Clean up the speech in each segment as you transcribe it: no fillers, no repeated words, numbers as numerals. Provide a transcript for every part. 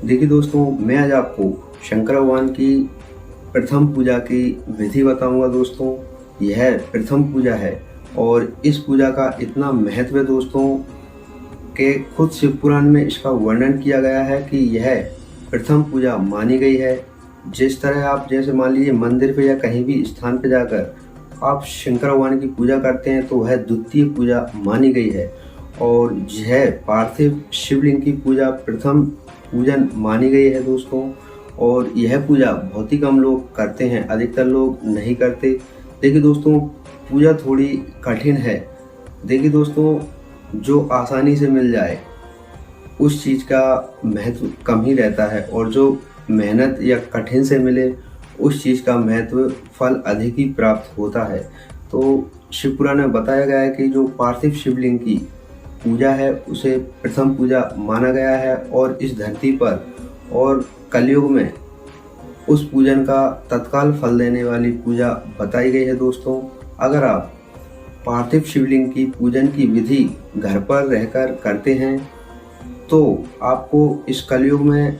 देखिए दोस्तों, मैं आज आपको शंकर भगवान की प्रथम पूजा की विधि बताऊंगा दोस्तों। यह प्रथम पूजा है और इस पूजा का इतना महत्व है दोस्तों कि खुद शिव पुराण में इसका वर्णन किया गया है कि यह प्रथम पूजा मानी गई है। जिस तरह आप जैसे मान लीजिए मंदिर पे या कहीं भी स्थान पे जाकर आप शंकर भगवान की पूजा करते हैं तो वह द्वितीय पूजा मानी गई है और यह पार्थिव शिवलिंग की पूजा प्रथम पूजन मानी गई है दोस्तों। और यह पूजा बहुत ही कम लोग करते हैं, अधिकतर लोग नहीं करते। देखिए दोस्तों, पूजा थोड़ी कठिन है। देखिए दोस्तों, जो आसानी से मिल जाए उस चीज़ का महत्व कम ही रहता है और जो मेहनत या कठिन से मिले उस चीज़ का महत्व फल अधिक ही प्राप्त होता है। तो शिव पुराण में बताया गया है कि जो पार्थिव शिवलिंग की पूजा है उसे प्रथम पूजा माना गया है और इस धरती पर और कलयुग में उस पूजन का तत्काल फल देने वाली पूजा बताई गई है दोस्तों। अगर आप पार्थिव शिवलिंग की पूजन की विधि घर पर रहकर करते हैं तो आपको इस कलयुग में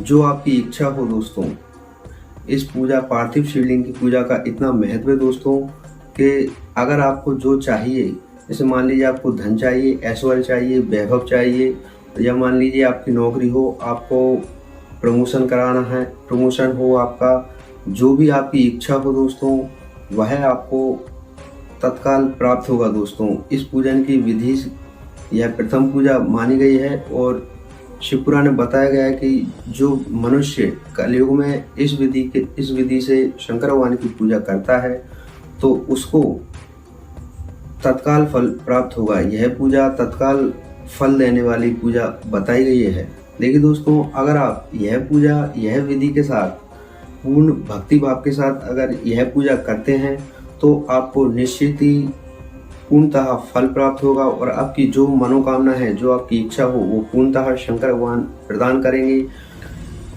जो आपकी इच्छा हो दोस्तों, इस पूजा पार्थिव शिवलिंग की पूजा का इतना महत्व है दोस्तों कि अगर आपको जो चाहिए, जैसे मान लीजिए आपको धन चाहिए, ऐश्वर्य चाहिए, वैभव चाहिए, या मान लीजिए आपकी नौकरी हो, आपको प्रमोशन कराना है, प्रमोशन हो आपका, जो भी आपकी इच्छा हो दोस्तों वह आपको तत्काल प्राप्त होगा दोस्तों। इस पूजन की विधि यह प्रथम पूजा मानी गई है और शिव पुराण में बताया गया है कि जो मनुष्य कलयुग में इस विधि से शंकर भगवान की पूजा करता है तो उसको तत्काल फल प्राप्त होगा। यह पूजा तत्काल फल देने वाली पूजा बताई गई है। देखिए दोस्तों, अगर आप यह पूजा यह विधि के साथ पूर्ण भक्ति भाव के साथ अगर यह पूजा करते हैं तो आपको निश्चित ही पूर्णतः फल प्राप्त होगा और आपकी जो मनोकामना है, जो आपकी इच्छा हो, वो पूर्णतः शंकर भगवान प्रदान करेंगे।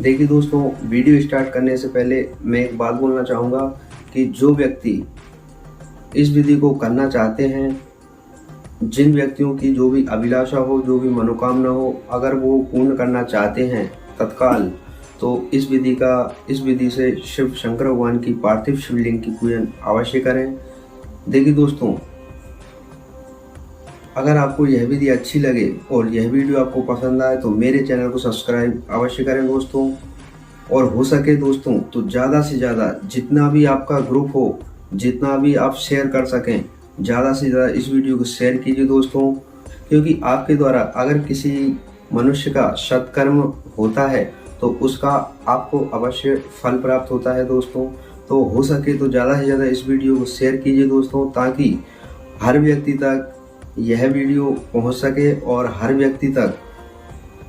देखिए दोस्तों, वीडियो स्टार्ट करने से पहले मैं एक बात बोलना चाहूँगा कि जो व्यक्ति इस विधि को करना चाहते हैं, जिन व्यक्तियों की जो भी अभिलाषा हो, जो भी मनोकामना हो, अगर वो पूर्ण करना चाहते हैं तत्काल, तो इस विधि से शिव शंकर भगवान की पार्थिव शिवलिंग की पूजन अवश्य करें। देखिए दोस्तों, अगर आपको यह विधि अच्छी लगे और यह वीडियो आपको पसंद आए तो मेरे चैनल को सब्सक्राइब अवश्य करें दोस्तों। और हो सके दोस्तों तो ज़्यादा से ज़्यादा जितना भी आपका ग्रुप हो, जितना भी आप शेयर कर सकें, ज़्यादा से ज़्यादा इस वीडियो को शेयर कीजिए दोस्तों। क्योंकि आपके द्वारा अगर किसी मनुष्य का सत्कर्म होता है तो उसका आपको अवश्य फल प्राप्त होता है दोस्तों। तो हो सके तो ज़्यादा से ज़्यादा इस वीडियो को शेयर कीजिए दोस्तों, ताकि हर व्यक्ति तक यह वीडियो पहुंच सके और हर व्यक्ति तक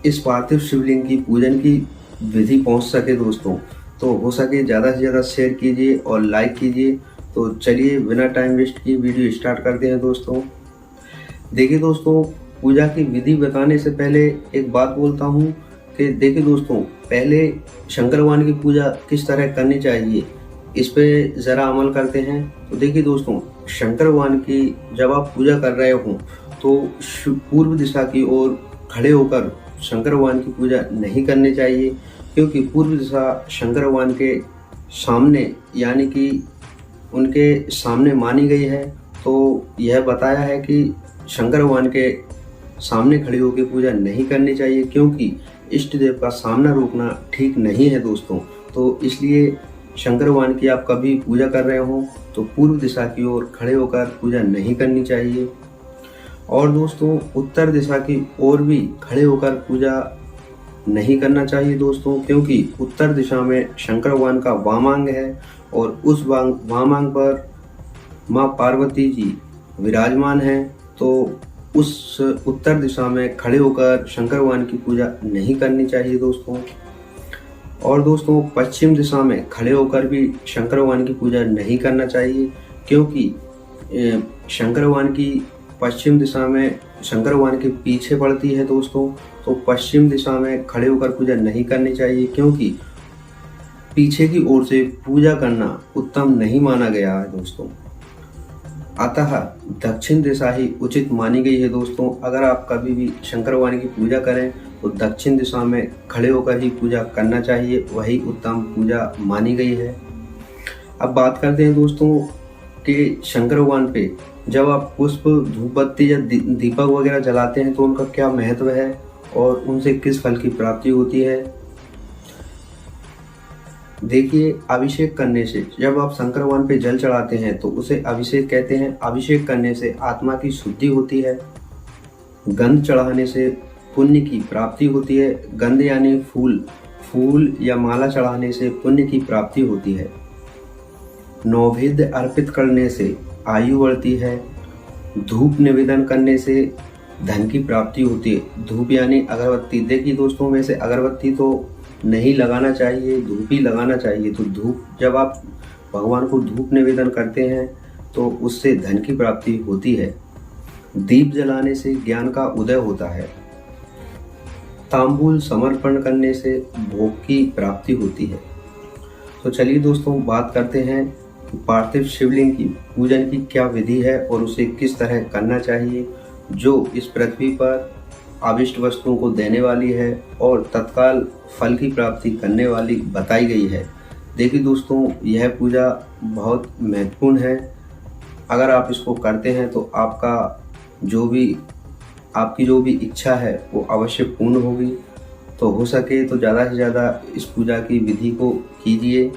इस पार्थिव शिवलिंग की पूजन की विधि पहुंच सके दोस्तों। तो हो सके ज़्यादा से ज़्यादा शेयर कीजिए और लाइक कीजिए। तो चलिए बिना टाइम वेस्ट किए वीडियो स्टार्ट करते हैं दोस्तों। देखिए दोस्तों, पूजा की विधि बताने से पहले एक बात बोलता हूँ कि देखिए दोस्तों, पहले शंकर भगवान की पूजा किस तरह करनी चाहिए इस पे ज़रा अमल करते हैं। तो देखिए दोस्तों, शंकर भगवान की जब आप पूजा कर रहे हो तो पूर्व दिशा की ओर खड़े होकर शंकर भगवान की पूजा नहीं करनी चाहिए, क्योंकि पूर्व दिशा शंकर भगवान के सामने यानी कि उनके सामने मानी गई है। तो यह बताया है कि शंकर भगवान के सामने खड़ी होकर पूजा नहीं करनी चाहिए, क्योंकि इष्ट देव का सामना रोकना ठीक नहीं है दोस्तों। तो इसलिए शंकर भगवान की आप कभी पूजा कर रहे हो तो पूर्व दिशा की ओर खड़े होकर पूजा नहीं करनी चाहिए। और दोस्तों, उत्तर दिशा की ओर भी खड़े होकर पूजा नहीं करना चाहिए दोस्तों, क्योंकि उत्तर दिशा में शंकर भगवान का वामांग है और उस वामांग पर माँ पार्वती जी विराजमान हैं। तो उस उत्तर दिशा में खड़े होकर शंकर भगवान की पूजा नहीं करनी चाहिए दोस्तों। और दोस्तों, पश्चिम दिशा में खड़े होकर भी शंकर भगवान की पूजा नहीं करना चाहिए, क्योंकि शंकर भगवान की पश्चिम दिशा में शंकर भगवान के पीछे पड़ती है दोस्तों। तो पश्चिम दिशा में खड़े होकर पूजा नहीं करनी चाहिए, क्योंकि पीछे की ओर से पूजा करना उत्तम नहीं माना गया है दोस्तों। अतः दक्षिण दिशा ही उचित मानी गई है दोस्तों। अगर आप कभी भी शंकर भगवान की पूजा करें तो दक्षिण दिशा में खड़े होकर ही पूजा करना चाहिए, वही उत्तम पूजा मानी गई है। अब बात करते हैं दोस्तों कि शंकर भगवान पे जब आप पुष्प, धूप बत्ती या दीपक वगैरह जलाते हैं तो उनका क्या महत्व है और उनसे किस फल की प्राप्ति होती है। देखिए, अभिषेक करने से, जब आप शंकर भगवान पे जल चढ़ाते हैं तो उसे अभिषेक कहते हैं। अभिषेक करने से आत्मा की शुद्धि होती है। गंध चढ़ाने से पुण्य की प्राप्ति होती है। गंध यानी फूल या माला चढ़ाने से पुण्य की प्राप्ति होती है। नौवेद्य अर्पित करने से आयु बढ़ती है। धूप निवेदन करने से धन की प्राप्ति होती है। धूप यानी अगरबत्ती। देखिए दोस्तों, वैसे अगरबत्ती तो नहीं लगाना चाहिए, धूप ही लगाना चाहिए। तो धूप, जब आप भगवान को धूप निवेदन करते हैं तो उससे धन की प्राप्ति होती है। दीप जलाने से ज्ञान का उदय होता है। तांबूल समर्पण करने से भोग की प्राप्ति होती है। तो चलिए दोस्तों, बात करते हैं कि पार्थिव शिवलिंग की पूजन की क्या विधि है और उसे किस तरह करना चाहिए, जो इस पृथ्वी पर अभिष्ट वस्तुओं को देने वाली है और तत्काल फल की प्राप्ति करने वाली बताई गई है। देखिए दोस्तों, यह पूजा बहुत महत्वपूर्ण है। अगर आप इसको करते हैं तो आपकी जो भी इच्छा है वो अवश्य पूर्ण होगी। तो हो सके तो ज़्यादा से ज़्यादा इस पूजा की विधि को कीजिए।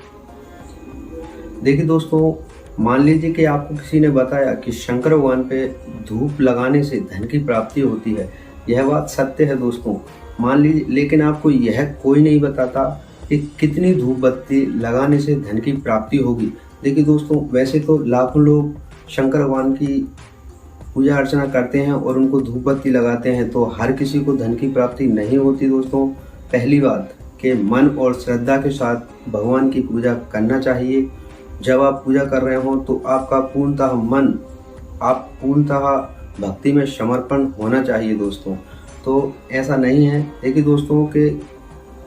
देखिए दोस्तों, मान लीजिए कि आपको किसी ने बताया कि शंकर भगवान पे धूप लगाने से धन की प्राप्ति होती है। यह बात सत्य है दोस्तों, मान लीजिए, लेकिन आपको यह कोई नहीं बताता कि कितनी धूप बत्ती लगाने से धन की प्राप्ति होगी। देखिए दोस्तों, वैसे तो लाखों लोग शंकर भगवान की पूजा अर्चना करते हैं और उनको धूप बत्ती लगाते हैं, तो हर किसी को धन की प्राप्ति नहीं होती दोस्तों। पहली बात कि मन और श्रद्धा के साथ भगवान की पूजा करना चाहिए। जब आप पूजा कर रहे हो तो आपका पूर्णतः भक्ति में समर्पण होना चाहिए दोस्तों। तो ऐसा नहीं है। देखिए दोस्तों, कि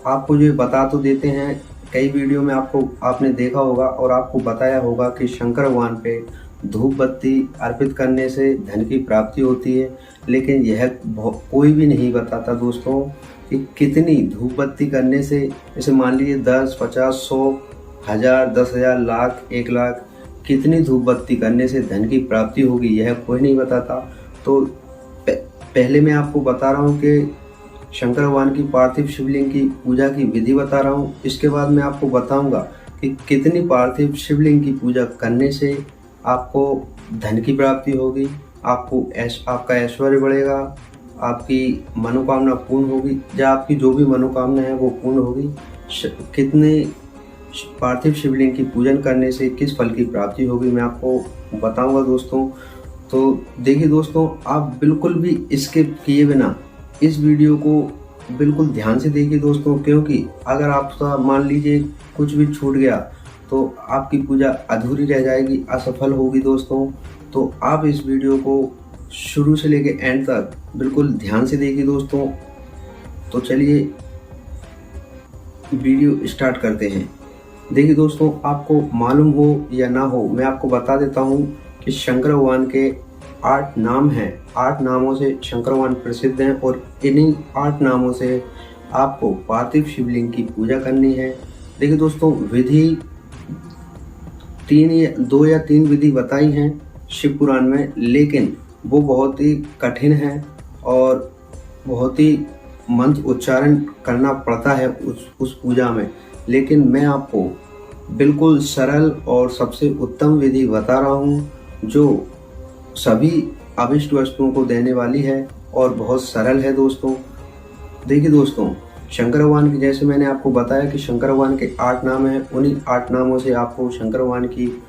आपको जो बता तो देते हैं, कई वीडियो में आपने देखा होगा और आपको बताया होगा कि शंकर भगवान पे धूप बत्ती अर्पित करने से धन की प्राप्ति होती है, लेकिन यह कोई भी नहीं बताता दोस्तों कि कितनी धूप बत्ती करने से, जैसे मान लीजिए 10, 50, 100, 1000, 10,000, लाख, 1 लाख, कितनी धूप बत्ती करने से धन की प्राप्ति होगी, यह कोई नहीं बताता। तो पहले मैं आपको बता रहा हूँ कि शंकर भगवान की पार्थिव शिवलिंग की पूजा की विधि बता रहा हूँ। इसके बाद मैं आपको बताऊंगा कि कितनी पार्थिव शिवलिंग की पूजा करने से आपको धन की प्राप्ति होगी, आपका ऐश्वर्य बढ़ेगा, आपकी मनोकामना पूर्ण होगी, या आपकी जो भी मनोकामना है वो पूर्ण होगी। कितने पार्थिव शिवलिंग की पूजन करने से किस फल की प्राप्ति होगी, मैं आपको बताऊंगा दोस्तों। तो देखिए दोस्तों, आप बिल्कुल भी स्किप किए बिना इस वीडियो को बिल्कुल ध्यान से देखिए दोस्तों, क्योंकि अगर आपका मान लीजिए कुछ भी छूट गया तो आपकी पूजा अधूरी रह जाएगी, असफल होगी दोस्तों। तो आप इस वीडियो को शुरू से लेकर एंड तक बिल्कुल ध्यान से देखिए दोस्तों। तो चलिए वीडियो स्टार्ट करते हैं। देखिए दोस्तों, आपको मालूम हो या ना हो, मैं आपको बता देता हूँ कि शंकर भगवान के 8 नाम हैं। 8 नामों से शंकर भगवान प्रसिद्ध हैं और इन्हीं 8 नामों से आपको पार्थिव शिवलिंग की पूजा करनी है। देखिए दोस्तों, विधि 2 या 3 विधि बताई हैं शिव पुराण में, लेकिन वो बहुत ही कठिन है और बहुत ही मंत्र उच्चारण करना पड़ता है उस पूजा में। लेकिन मैं आपको बिल्कुल सरल और सबसे उत्तम विधि बता रहा हूँ, जो सभी अभिष्ट वस्तुओं को देने वाली है और बहुत सरल है दोस्तों। देखिए दोस्तों, शंकर भगवान की, जैसे मैंने आपको बताया कि शंकर भगवान के 8 नाम हैं, उन्हीं 8 नामों से आपको शंकर भगवान की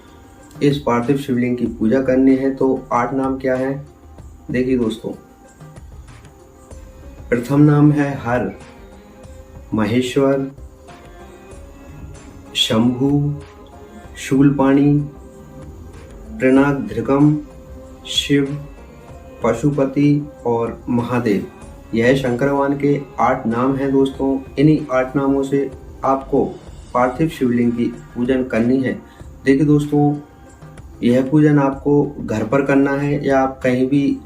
इस पार्थिव शिवलिंग की पूजा करनी है। तो 8 नाम क्या है, देखिए दोस्तों। प्रथम नाम है हर, महेश्वर, शंभु, शूलपाणी, त्रिनागधृगम, शिव, पशुपति और महादेव। यह शंकर भगवान के 8 नाम हैं दोस्तों। इन्हीं 8 नामों से आपको पार्थिव शिवलिंग की पूजन करनी है। देखिए दोस्तों, यह पूजन आपको घर पर करना है या आप कहीं भी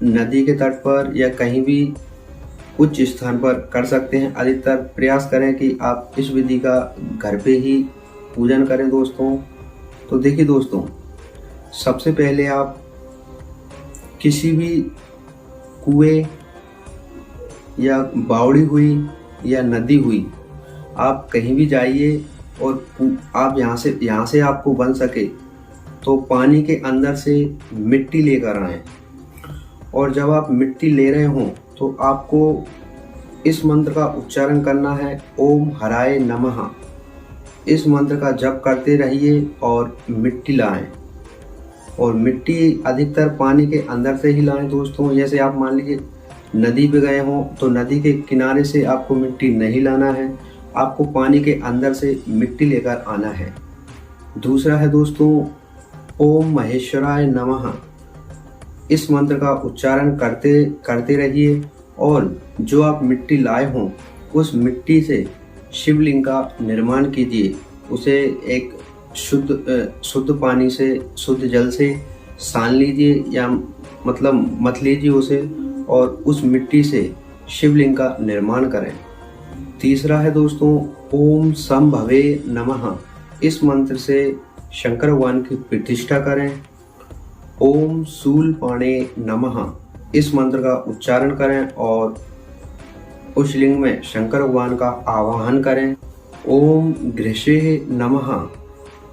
नदी के तट पर या कहीं भी उच्च स्थान पर कर सकते हैं। अधिकतर प्रयास करें कि आप इस विधि का घर पे ही पूजन करें दोस्तों। तो देखिए दोस्तों, सबसे पहले आप किसी भी कुएं या बावड़ी हुई या नदी हुई, आप कहीं भी जाइए और आप यहाँ से आपको बन सके तो पानी के अंदर से मिट्टी लेकर आएं। और जब आप मिट्टी ले रहे हों तो आपको इस मंत्र का उच्चारण करना है, ओम हराय नमः। इस मंत्र का जप करते रहिए और मिट्टी लाएं। और मिट्टी अधिकतर पानी के अंदर से ही लाएं दोस्तों। जैसे आप मान लीजिए नदी पे गए हों तो नदी के किनारे से आपको मिट्टी नहीं लाना है, आपको पानी के अंदर से मिट्टी लेकर आना है। दूसरा है दोस्तों, ओम महेश्वराय नमः। इस मंत्र का उच्चारण करते रहिए और जो आप मिट्टी लाए हों उस मिट्टी से शिवलिंग का निर्माण कीजिए। उसे एक शुद्ध पानी से, शुद्ध जल से सान लीजिए या मतलब मत लीजिए उसे, और उस मिट्टी से शिवलिंग का निर्माण करें। तीसरा है दोस्तों, ओम संभवे नमः। इस मंत्र से शंकर भगवान की प्रतिष्ठा करें। ओम शूलपाणे नमः। इस मंत्र का उच्चारण करें और उस लिंग में शंकर भगवान का आवाहन करें। ओम घृषे नमः।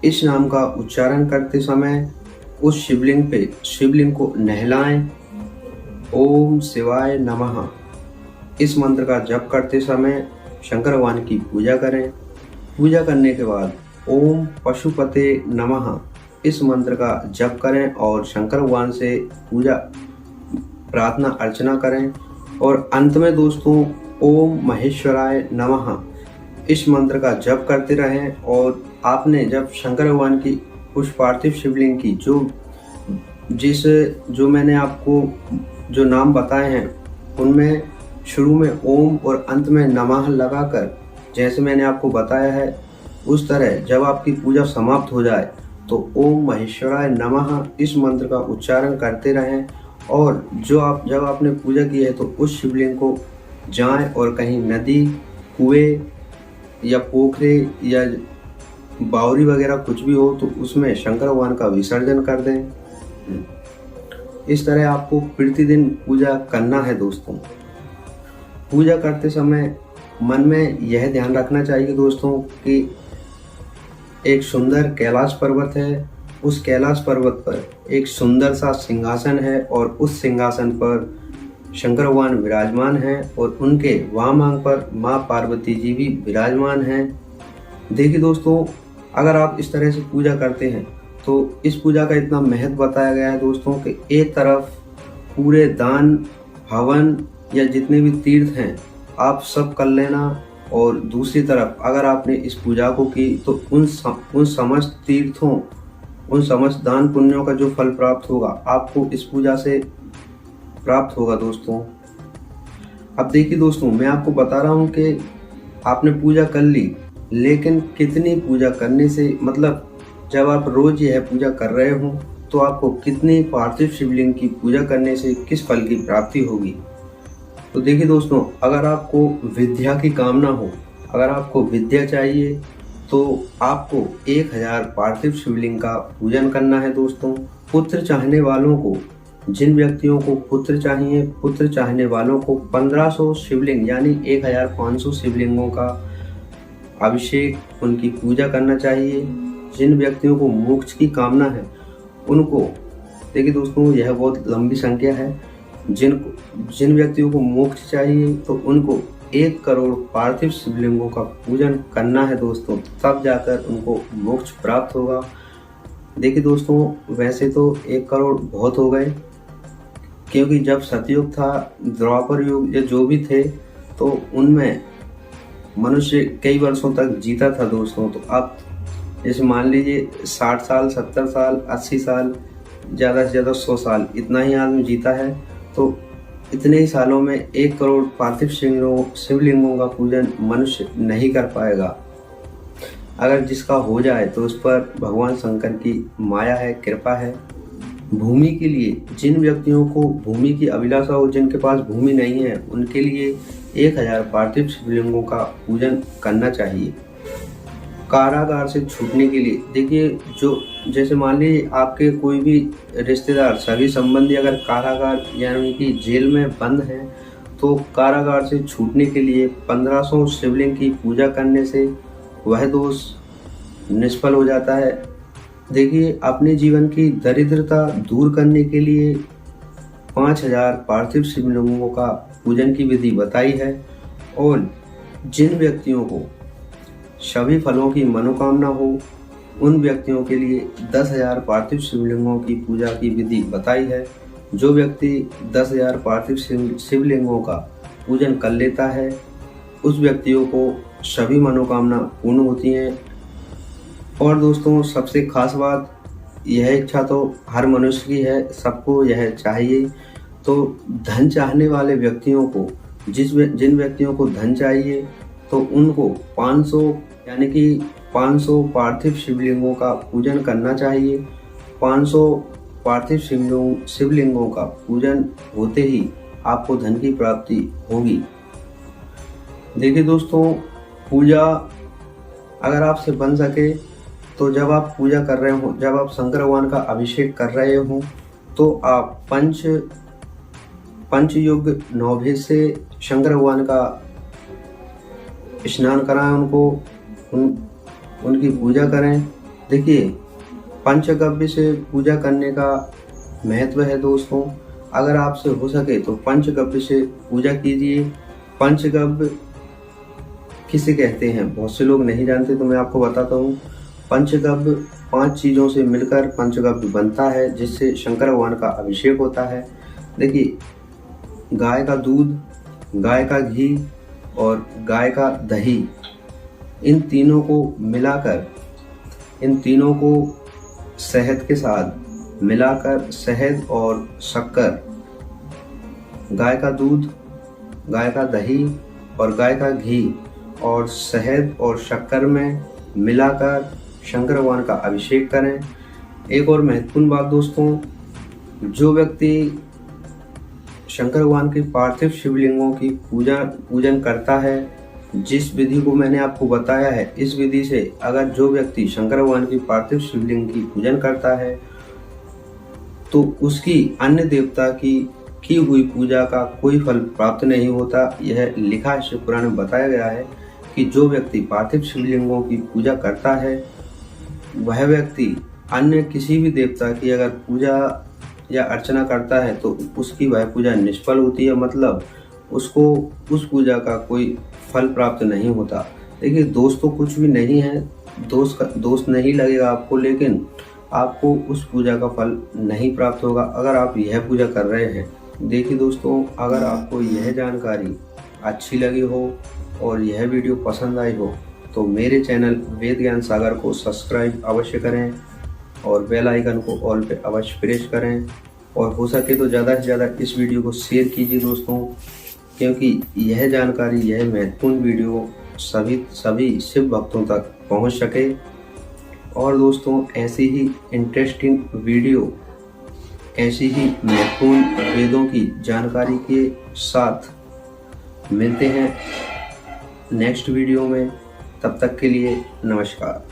इस नाम का उच्चारण करते समय उस शिवलिंग को नहलाएं। ओम शिवाय नमः। इस मंत्र का जप करते समय शंकर भगवान की पूजा करें। पूजा करने के बाद ओम पशुपते नमः। इस मंत्र का जप करें और शंकर भगवान से पूजा प्रार्थना अर्चना करें। और अंत में दोस्तों, ओम महेश्वराय नमः। इस मंत्र का जप करते रहें। और आपने जब शंकर भगवान की उस पार्थिव शिवलिंग की जो मैंने आपको जो नाम बताए हैं उनमें शुरू में ओम और अंत में नमः लगाकर, जैसे मैंने आपको बताया है उस तरह जब आपकी पूजा समाप्त हो जाए तो ओम महेश्वराय नमः इस मंत्र का उच्चारण करते रहें। और जब आपने पूजा की है तो उस शिवलिंग को जाएं और कहीं नदी, कुएं या पोखरे या बावरी वगैरह कुछ भी हो तो उसमें शंकर भगवान का विसर्जन कर दें। इस तरह आपको प्रतिदिन पूजा करना है दोस्तों। पूजा करते समय मन में यह ध्यान रखना चाहिए दोस्तों कि एक सुंदर कैलाश पर्वत है, उस कैलाश पर्वत पर एक सुंदर सा सिंहासन है और उस सिंहासन पर शंकर भगवान विराजमान हैं और उनके वाम अंग पर माँ पार्वती जी भी विराजमान हैं। देखिए दोस्तों, अगर आप इस तरह से पूजा करते हैं तो इस पूजा का इतना महत्व बताया गया है दोस्तों कि एक तरफ पूरे दान, हवन या जितने भी तीर्थ हैं आप सब कर लेना, और दूसरी तरफ अगर आपने इस पूजा को की तो उन समस्त तीर्थों, उन समस्त दान पुण्यों का जो फल प्राप्त होगा आपको इस पूजा से प्राप्त होगा दोस्तों। अब देखिए दोस्तों, मैं आपको बता रहा हूँ कि आपने पूजा कर ली, लेकिन कितनी पूजा करने से, मतलब जब आप रोज यह पूजा कर रहे हो तो आपको कितनी पार्थिव शिवलिंग की पूजा करने से किस फल की प्राप्ति होगी। तो देखिए दोस्तों, अगर आपको विद्या की कामना हो, अगर आपको विद्या चाहिए तो आपको 1000 पार्थिव शिवलिंग का पूजन करना है दोस्तों। पुत्र चाहने वालों को, जिन व्यक्तियों को पुत्र चाहिए, पुत्र चाहने वालों को 1500 शिवलिंग यानी 1500 शिवलिंगों का अभिषेक, उनकी पूजा करना चाहिए। जिन व्यक्तियों को मोक्ष की कामना है उनको, देखिए दोस्तों यह बहुत लंबी संख्या है, जिन व्यक्तियों को मोक्ष चाहिए तो उनको 1 करोड़ पार्थिव शिवलिंगों का पूजन करना है दोस्तों, तब जाकर उनको मोक्ष प्राप्त होगा। देखिए दोस्तों, वैसे तो 1 करोड़ बहुत हो गए, क्योंकि जब सतयुग था, द्वापर युग या जो भी थे तो उनमें मनुष्य कई वर्षों तक जीता था दोस्तों। तो अब जैसे मान लीजिए 60 साल, 70 साल, 80 साल, ज़्यादा से ज़्यादा 100 साल, इतना ही आदमी जीता है। तो इतने ही सालों में 1 करोड़ पार्थिव शिवलिंगों का पूजन मनुष्य नहीं कर पाएगा। अगर जिसका हो जाए तो उस पर भगवान शंकर की माया है, कृपा है। भूमि के लिए जिन व्यक्तियों को भूमि की अभिलाषा हो, जिनके पास भूमि नहीं है, उनके लिए 1000 पार्थिव शिवलिंगों का पूजन करना चाहिए। कारागार से छूटने के लिए देखिए, जो जैसे मान लीजिए आपके कोई भी रिश्तेदार सगे संबंधी अगर कारागार यानी कि जेल में बंद हैं, तो कारागार से छूटने के लिए 1500 शिवलिंग की पूजा करने से वह दोष निष्फल हो जाता है। देखिए, अपने जीवन की दरिद्रता दूर करने के लिए 5000 पार्थिव शिवलिंगों का पूजन की विधि बताई है। और जिन व्यक्तियों को सभी फलों की मनोकामना हो, उन व्यक्तियों के लिए 10,000 पार्थिव शिवलिंगों की पूजा की विधि बताई है। जो व्यक्ति 10,000 पार्थिव शिवलिंगों का पूजन कर लेता है, उस व्यक्तियों को सभी मनोकामना पूर्ण होती हैं। और दोस्तों, सबसे खास बात, यह इच्छा तो हर मनुष्य की है, सबको यह चाहिए। तो धन चाहने वाले व्यक्तियों को, जिन व्यक्तियों को धन चाहिए, तो उनको 500 यानी कि 500 पार्थिव शिवलिंगों का पूजन करना चाहिए। 500 पार्थिव शिवलिंगों का पूजन होते ही आपको धन की प्राप्ति होगी। देखिए दोस्तों, पूजा अगर आपसे बन सके तो जब आप पूजा कर रहे हो, जब आप शंकर भगवान का अभिषेक कर रहे हो, तो आप पंचयुग नौभेद से शंकर भगवान का स्नान कराएं, उनकी पूजा करें। देखिए, पंचगव्य से पूजा करने का महत्व है दोस्तों। अगर आपसे हो सके तो पंचगव्य से पूजा कीजिए। पंचगव्य किसे कहते हैं, बहुत से लोग नहीं जानते, तो मैं आपको बताता हूँ। पंचगव्य 5 चीज़ों से मिलकर पंचगव्य बनता है, जिससे शंकर भगवान का अभिषेक होता है। देखिए, गाय का दूध, गाय का घी और गाय का दही, इन तीनों को मिलाकर, इन तीनों को शहद के साथ मिलाकर, शहद और शक्कर, गाय का दूध, गाय का दही और गाय का घी और शहद और शक्कर में मिलाकर शंकर भगवान का अभिषेक करें। एक और महत्वपूर्ण बात दोस्तों, जो व्यक्ति शंकर भगवान की पार्थिव शिवलिंगों की पूजन करता है, जिस विधि को मैंने आपको बताया है, इस विधि से अगर जो व्यक्ति शंकर भगवान की पार्थिव शिवलिंग की पूजन करता है, तो उसकी अन्य देवता की हुई पूजा का कोई फल प्राप्त नहीं होता। यह लिखा है, शिव पुराण में बताया गया है कि जो व्यक्ति पार्थिव शिवलिंगों की पूजा करता है, वह व्यक्ति अन्य किसी भी देवता की अगर पूजा या अर्चना करता है, तो उसकी वह पूजा निष्फल होती है, मतलब उसको उस पूजा का कोई फल प्राप्त नहीं होता। देखिए, दोष तो कुछ भी नहीं है, दोष नहीं लगेगा आपको, लेकिन आपको उस पूजा का फल नहीं प्राप्त होगा अगर आप यह पूजा कर रहे हैं। देखिए दोस्तों, अगर आपको यह जानकारी अच्छी लगी हो और यह वीडियो पसंद आई हो, तो मेरे चैनल वेद ज्ञान सागर को सब्सक्राइब अवश्य करें और बेल आइकन को ऑल पे अवश्य प्रेस करें। और हो सके तो ज़्यादा से ज़्यादा इस वीडियो को शेयर कीजिए दोस्तों, क्योंकि यह जानकारी, यह महत्वपूर्ण वीडियो सभी शिव भक्तों तक पहुंच सके। और दोस्तों, ऐसी ही इंटरेस्टिंग वीडियो, ऐसी ही महत्वपूर्ण वेदों की जानकारी के साथ मिलते हैं नेक्स्ट वीडियो में। तब तक के लिए नमस्कार।